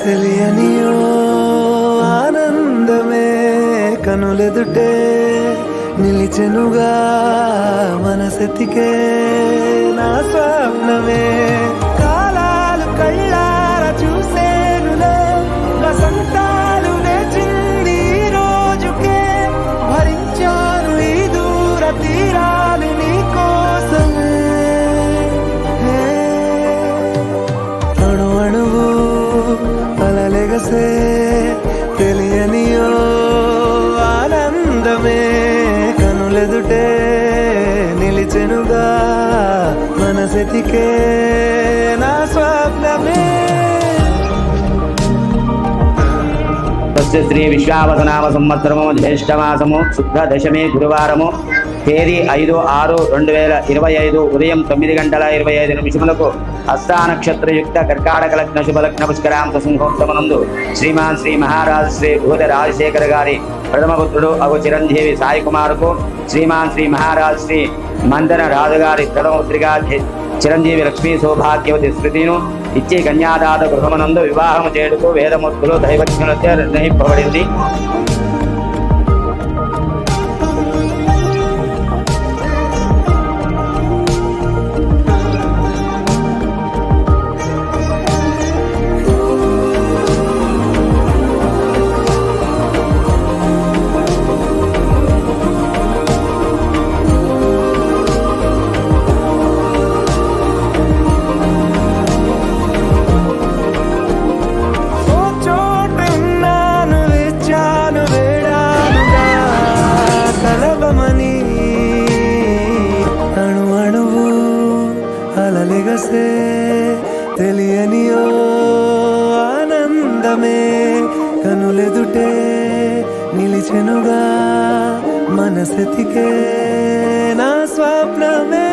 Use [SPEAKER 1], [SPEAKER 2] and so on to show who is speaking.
[SPEAKER 1] తెలియనియో ఆనందమే కనులెదుటే నిలిచెనుగా మనసెతికే నా స్వప్నమే కాలాలు కళ్ళార చూసేనులే వసంతాలు నేచింది ఈ రోజుకే భరించాను ఈ దూర తీరాలు నీ కోసమే అణు అణువు అలలెగసే తెలియనియో ఆనందమే కనులెదుటే నిలిచెనుగా మనసెతికే నా స్వప్నమే
[SPEAKER 2] శ్రీ విశ్వావసనామ సంవత్సరము జ్యేష్ఠమాసము శుద్ధ దశమి గురువారము తేదీ 5/6/2025 ఉదయం 9:25 హస్తా నక్షత్రయుక్త కర్కాటక లగ్న శుభలగ్న పుష్కరాంత సింహోత్తమనందు శ్రీమాన్ శ్రీ మహారాజ్ శ్రీ భూత రాజశేఖర్ గారి ప్రథమ పుత్రుడు అగు చిరంజీవి సాయి కుమార్కు శ్రీమాన్ శ్రీ మహారాజ్ శ్రీ మందన రాజు గారి ప్రథమ పుత్రిగా చిరంజీవి లక్ష్మీ సౌభాగ్యవతి స్మృతిను ఇచ్చే కన్యాదాత గృహమనందు వివాహము చేయుటకు వేదమూర్తులు దైవజ్ఞులచే నిర్ణయింపబడింది. అలలెగసే తెలియనియో ఆనందమే కనులెదుటే నిలిచెనుగా మనసెతికే నా స్వప్నమే.